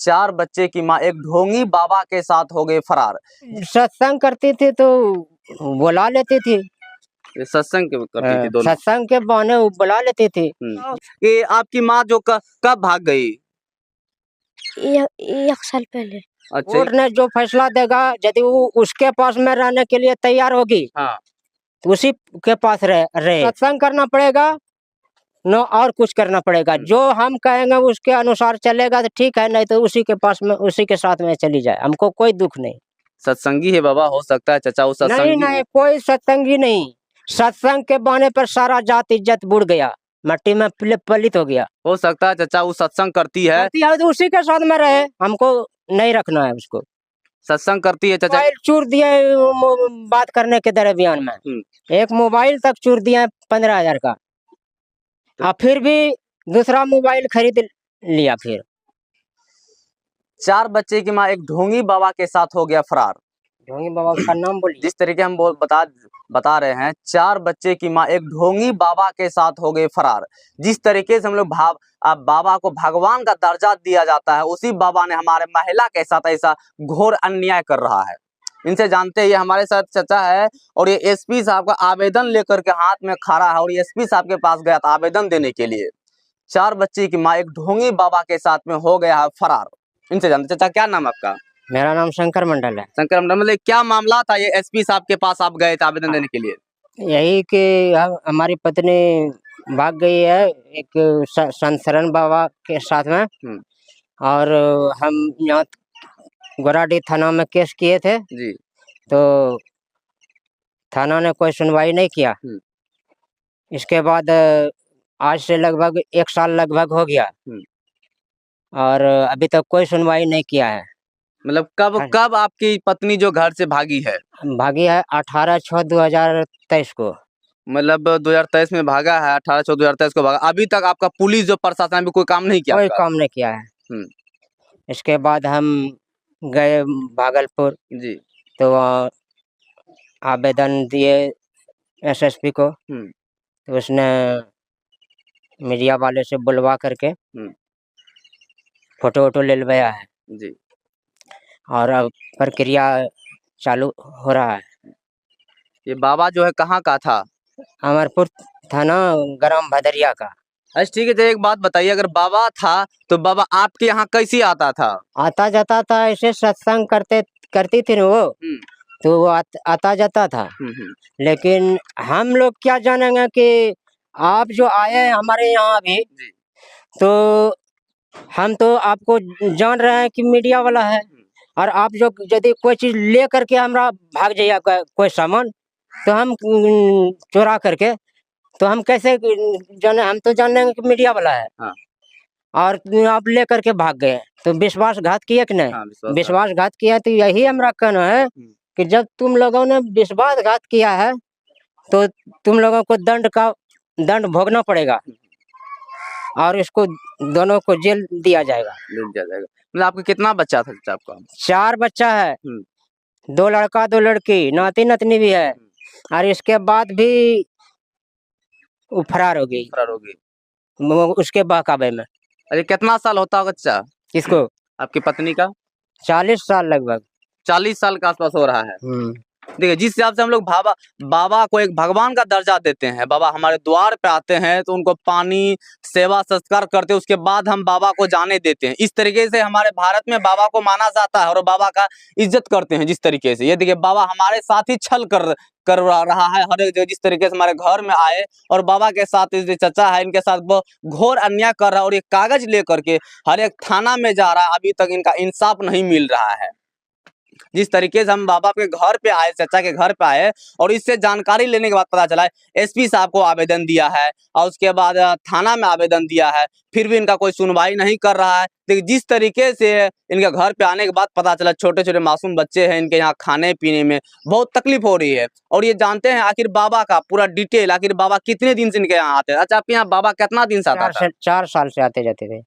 4 बच्चे की मां एक ढोंगी बाबा के साथ हो गए फरार। सत्संग करती थी तो बुला लेती थी। ये सत्संग करती थी दोनों। सत्संग के बहाने वो बुला लेती थी। ये आपकी माँ जो कब भाग गई? एक साल पहले। अच्छा। कोर्ट ने जो फैसला देगा, यदि वो उसके पास में रहने के लिए तैयार होगी हाँ। तो उसी के पास रहे। सत्संग करना पड़ेगा न और कुछ करना पड़ेगा। जो हम कहेंगे उसके अनुसार चलेगा तो ठीक है, नहीं तो उसी के पास में उसी के साथ में चली जाए, हमको कोई दुख नहीं। सत्संगी है बाबा, हो सकता है चाचा वो सत्संगी। नहीं, कोई सत्संगी नहीं। सत्संग के बहाने पर सारा जात इज्जत बुड़ गया, मट्टी में पलित हो गया। हो सकता है चाचा वो सत्संग करती है तो उसी के साथ में रहे, हमको नहीं रखना है उसको। सत्संग करती है चाचा। मोबाइल चूर दिए बात करने के दरमियान में, एक मोबाइल तक चूर दिया 15,000 का। अब फिर भी दूसरा मोबाइल खरीद लिया। फिर 4 बच्चे की मां एक ढोंगी बाबा के साथ हो गया फरार। ढोंगी बाबा का नाम बोलिए। जिस तरीके हम बता रहे हैं, 4 बच्चे की मां एक ढोंगी बाबा के साथ हो गए फरार। जिस तरीके से हम लोग बाबा को भगवान का दर्जा दिया जाता है, उसी बाबा ने हमारे महिला के साथ ऐसा घोर अन्याय कर रहा है। इनसे जानते हैं, ये हमारे साथ चाचा है और ये एसपी साहब का आवेदन लेकर के हाथ में खड़ा है और ये एसपी साहब के पास गया था आवेदन देने के लिए। 4 बच्चे की मां एक ढोंगी बाबा के साथ में हो गया है फरार। इनसे जानते चाचा, क्या नाम आपका? मेरा नाम शंकर मंडल है। शंकर मंडल, मतलब क्या मामला था? ये एसपी साहब के पास आप गए थे आवेदन देने के लिए? यही कि हमारी पत्नी भाग गई है एक संत शरण बाबा के साथ में, और हम यहाँ गोराडी थाना में केस किए थे जी। तो थाना ने कोई सुनवाई नहीं किया। इसके बाद आज से लगभग 1 साल लगभग हो गया और अभी तक कोई सुनवाई नहीं किया है। मतलब कब आपकी पत्नी जो घर से भागी है? भागी है 18/6/2023 को। मतलब 2023 में भागा है, 18/6/2023 को भागा। अभी तक आपका पुलिस जो प्रशासन भी कोई काम नहीं किया? कोई काम नहीं किया है। इसके बाद हम गए भागलपुर जी, तो आवेदन दिए एसएसपी को, तो उसने मीडिया वाले से बुलवा करके फोटो वोटो ले लिया है जी, और अब प्रक्रिया चालू हो रहा है। ये बाबा जो है कहाँ का था? अमरपुर थाना ग्राम भदरिया का। अच्छा ठीक है, तो एक बात बताइए, अगर बाबा था तो बाबा आपके यहाँ कैसे आता था? आता जाता था, ऐसे सत्संग करती थी वो, तो वो आता जाता था। लेकिन हम लोग क्या जानेंगे कि आप जो आए हैं हमारे यहाँ अभी, तो हम तो आपको जान रहे हैं कि मीडिया वाला है, और आप जो यदि कोई चीज ले करके हमरा भाग जाइए कोई सामान, तो हम चोरा करके, तो हम कैसे जाने? हम तो जानेंगे कि मीडिया वाला है। हाँ। और आप ले करके भाग गए तो विश्वासघात किया कि नहीं? हाँ, विश्वासघात किया। तो यही हमरा कहना है कि जब तुम लोगों ने विश्वासघात किया है तो तुम लोगों को दंड भोगना पड़ेगा और इसको दोनों को जेल दिया जाएगा। मतलब आपका कितना बच्चा था? आपका 4 बच्चा है, 2 लड़का 2 लड़की, नाती नतनी भी है, और इसके बाद भी वो फरार हो गई उसके बहकावे में। अरे कितना साल होता होगा चाचा? किसको? आपकी पत्नी का? 40 साल लगभग। 40 साल के आसपास हो रहा है। देखिए, जिस हिसाब से हम लोग बाबा को एक भगवान का दर्जा देते हैं, बाबा हमारे द्वार पे आते हैं तो उनको पानी सेवा सत्कार करते हैं, उसके बाद हम बाबा को जाने देते हैं। इस तरीके से हमारे भारत में बाबा को माना जाता है और बाबा का इज्जत करते हैं। जिस तरीके से ये देखिए, बाबा हमारे साथ ही छल कर रहा है हर एक जगह। जिस तरीके से हमारे घर में आए और बाबा के साथ चचा है, इनके साथ वो घोर अन्याय कर रहा है और ये कागज लेकर के हर एक थाना में जा रहा है। अभी तक इनका इंसाफ नहीं मिल रहा है। जिस तरीके से हम बाबा के घर पे आए, चाचा के घर पे आए, और इससे जानकारी लेने के बाद पता चला एसपी साहब को आवेदन दिया है और उसके बाद थाना में आवेदन दिया है, फिर भी इनका कोई सुनवाई नहीं कर रहा है। लेकिन जिस तरीके से इनके घर पे आने के बाद पता चला छोटे छोटे मासूम बच्चे हैं, इनके यहाँ खाने पीने में बहुत तकलीफ हो रही है। और ये जानते हैं आखिर बाबा का पूरा डिटेल, आखिर बाबा कितने दिन से इनके यहाँ आते हैं? अच्छा, आपके यहाँ बाबा कितना दिन से आता था? 4 साल से आते जाते थे।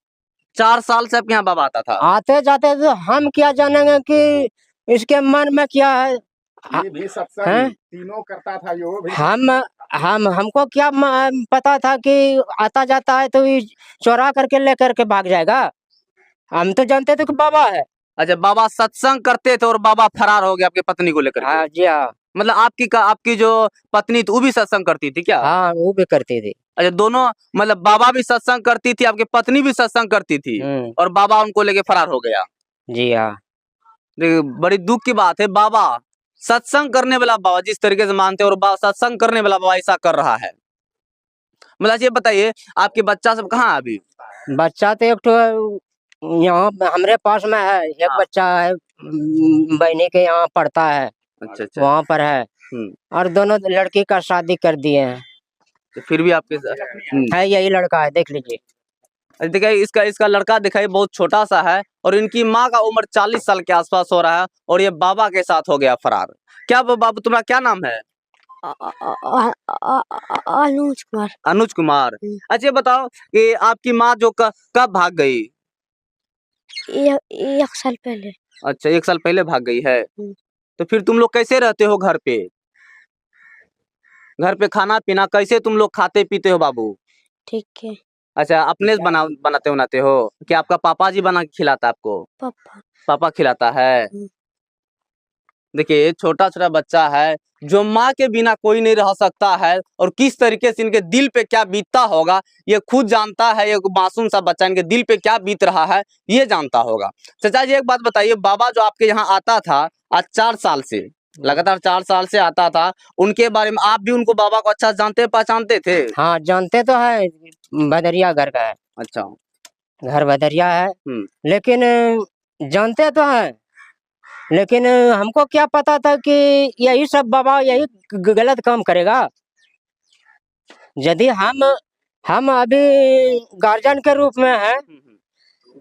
4 साल से आपके यहाँ बाबा आता था? आते जाते थे। हम क्या जानेंगे कि इसके मन में क्या है? ये भी सत्संग तीनों करता था यो भी। हमको क्या पता था कि आता जाता है तो चोरा करके लेकर के भाग जाएगा। हम तो जानते थे कि बाबा है। अच्छा, बाबा सत्संग करते थे और बाबा फरार हो गया आपकी पत्नी को लेकर के। हाँ जी हाँ। मतलब आपकी जो पत्नी थी वो भी सत्संग करती थी क्या? हाँ वो भी करते थे। अच्छा, दोनों मतलब बाबा भी सत्संग करती थी, आपकी पत्नी भी सत्संग करती थी और बाबा उनको लेके फरार हो गया। जी हाँ। देखिए, बड़ी दुख की बात है, बाबा सत्संग करने वाला बाबा जिस तरीके से मानते हैं और बाबा सत्संग करने वाला बाबा ऐसा कर रहा है। मतलब ये बताइए, आपके बच्चा सब कहाँ है अभी? बच्चा तो एक तो यहाँ हमारे पास में है, एक हाँ। बच्चा है बहनी के यहाँ पढ़ता है, अच्छा अच्छा। वहाँ पर है। और दोनों लड़की का शादी कर दिए हैं। तो फिर भी आपके है यही लड़का है, देख लीजिए। देखिए, इसका लड़का दिखाई बहुत छोटा सा है और इनकी माँ का उम्र 40 साल के आसपास हो रहा है और ये बाबा के साथ हो गया फरार। क्या बाबू, तुम्हारा क्या नाम है? अनुज कुमार। अनुज कुमार। अच्छा, ये बताओ कि आपकी माँ जो कब भाग गई? एक साल पहले। अच्छा, 1 साल पहले भाग गई है। तो फिर तुम लोग कैसे रहते हो घर पे? घर पे खाना पीना कैसे तुम लोग खाते पीते हो बाबू? ठीक है। अच्छा, अपने से बनाते हो कि आपका पापा जी बना के खिलाता है आपको? पापा खिलाता है। देखिए, छोटा छोटा बच्चा है जो माँ के बिना कोई नहीं रह सकता है और किस तरीके से इनके दिल पे क्या बीतता होगा ये खुद जानता है। ये मासूम सा बच्चा इनके दिल पे क्या बीत रहा है ये जानता होगा। चाचा जी, एक बात बताइए, बाबा जो आपके यहाँ आता था आज 4 साल से, लगातार 4 साल से आता था, उनके बारे में आप भी उनको बाबा को अच्छा जानते पहचानते थे? हाँ जानते तो है, बदरिया घर का है। अच्छा, घर बदरिया है, लेकिन जानते तो है, लेकिन हमको क्या पता था कि यही सब बाबा यही गलत काम करेगा। यदि हम अभी गार्जियन के रूप में हैं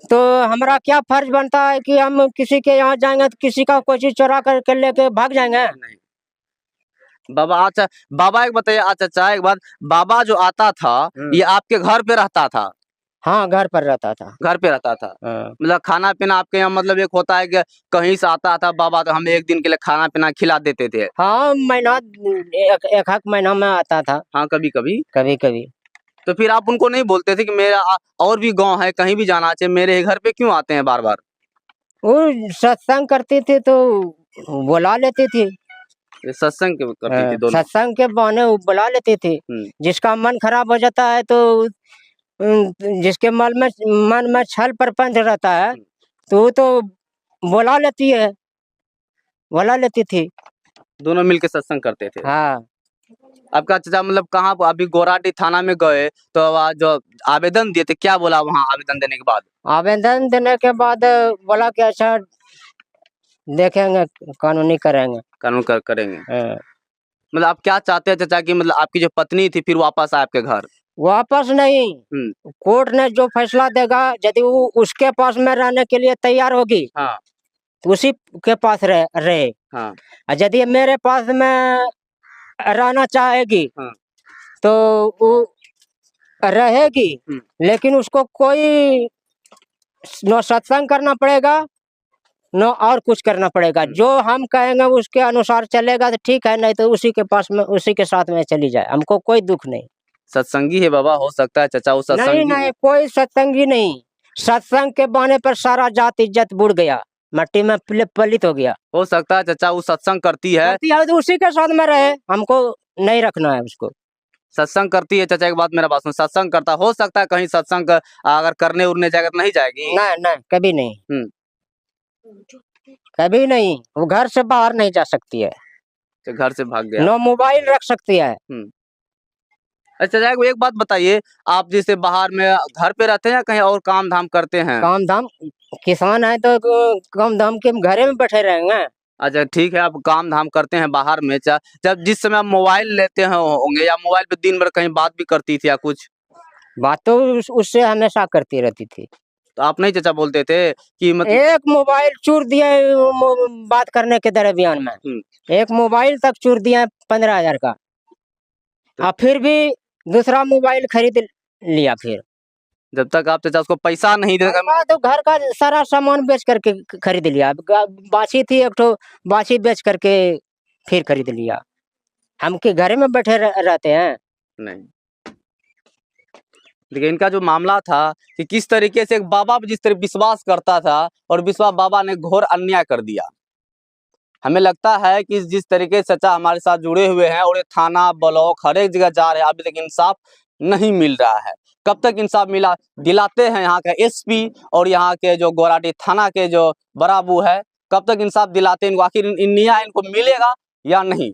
तो हमारा क्या फर्ज बनता है कि हम किसी के यहाँ जाएंगे तो किसी का कोई चीज चोरा कर लेके भाग जाएंगे? नहीं बाबा। अच्छा बाबा, एक बताइए, अच्छा एक बात, बाबा जो आता था ये आपके घर पे रहता था? हाँ घर पर रहता था। घर पे रहता था। मतलब खाना पीना आपके यहाँ, मतलब एक होता है कि कहीं से आता था बाबा तो हमें एक दिन के लिए खाना पीना खिला देते थे? हाँ महीना एक महीना में आता था। हाँ, कभी कभी। कभी कभी। तो फिर आप उनको नहीं बोलते थे कि मेरा और भी गांव है, कहीं भी जाना चाहिए, मेरे घर पे क्यों आते हैं बार बार? वो सत्संग करती थी तो बुला लेती थी। सत्संग करती थी दोनों? सत्संग के बहाने वो बुला लेती थी। जिसका मन खराब हो जाता है तो जिसके मन में छल प्रपंच रहता है तो वो तो बुला लेती थी। दोनों मिलके सत्संग करते थे? हाँ। आपका चाचा मतलब कहाँ अभी गोराटी थाना में गए तो जो आवेदन दिए थे, क्या बोला वहाँ आवेदन देने के बाद? आवेदन देने के बाद बोला कि अच्छा देखेंगे, कानूनी करेंगे। कानून करेंगे। मतलब आप क्या चाहते हैं चाचा कि मतलब आपकी जो पत्नी थी फिर वापस आए आपके घर? वापस नहीं, कोर्ट ने जो फैसला देगा, यदि वो उसके पास में रहने के लिए तैयार होगी हाँ, तो उसी के पास रहे। हाँ, यदि मेरे पास में रहना चाहेगी तो वो रहेगी, लेकिन उसको कोई न सत्संग करना पड़ेगा न और कुछ करना पड़ेगा। जो हम कहेंगे उसके अनुसार चलेगा तो ठीक है, नहीं तो उसी के पास में उसी के साथ में चली जाए, हमको कोई दुख नहीं। सत्संगी है बाबा, हो सकता है चाचा वो सत्संगी? नहीं, कोई सत्संगी नहीं। सत्संग के बहाने पर सारा जात इज्जत बुड़ गया, मट्टी में पलित हो गया। हो सकता है चाचा वो सत्संग करती है तो उसी के साथ में रहे, हमको नहीं रखना है उसको। सत्संग करती है चाचा, एक बात मेरा बात सुन, सत्संग करता हो सकता है कहीं सत्संग अगर करने उड़ने जाएगा तो नहीं जाएगी? नहीं कभी नहीं, कभी नहीं। वो घर से बाहर नहीं जा सकती है, घर से भाग गया। नो मोबाइल रख सकती है। अच्छा एक बात बताइए, आप जैसे बाहर में घर पे रहते हैं या कहीं और काम धाम करते हैं? काम धाम, किसान है तो काम धाम के घरे में बैठे रहेंगे। अच्छा ठीक है, आप काम धाम करते हैं बाहर में, जब जिस समय आप मोबाइल लेते हैं होंगे या मोबाइल पे दिन भर कहीं बात भी करती थी या कुछ? बात तो उससे हमेशा करती रहती थी। तो आप नहीं चाचा बोलते थे कि मतलब एक मोबाइल चूर दिए बात करने के दरमियान में, एक मोबाइल तक चूर दिया 15,000 का, और फिर भी दूसरा मोबाइल खरीद लिया। फिर जब तक आप चाचा उसको पैसा नहीं देगा तो घर का सारा सामान बेच करके खरीद लिया। बाछी थी एक तो, बाछी बेच करके फिर खरीद लिया। हम के घर में बैठे रहते हैं? नहीं। देखिए इनका जो मामला था कि किस तरीके से एक बाबा पर जिस तरह विश्वास करता था और विश्वास बाबा ने घोर अन्याय कर दिया। हमें लगता है कि जिस तरीके से चाचा हमारे साथ जुड़े हुए हैं और ये थाना ब्लॉक हर एक जगह जा रहे हैं, अभी तक इंसाफ नहीं मिल रहा है। कब तक इंसाफ मिला दिलाते हैं यहाँ का एसपी और यहाँ के जो गोराडी थाना के जो बड़ा बू है, कब तक इंसाफ दिलाते हैं इनको, आखिर न्याय इनको मिलेगा या नहीं।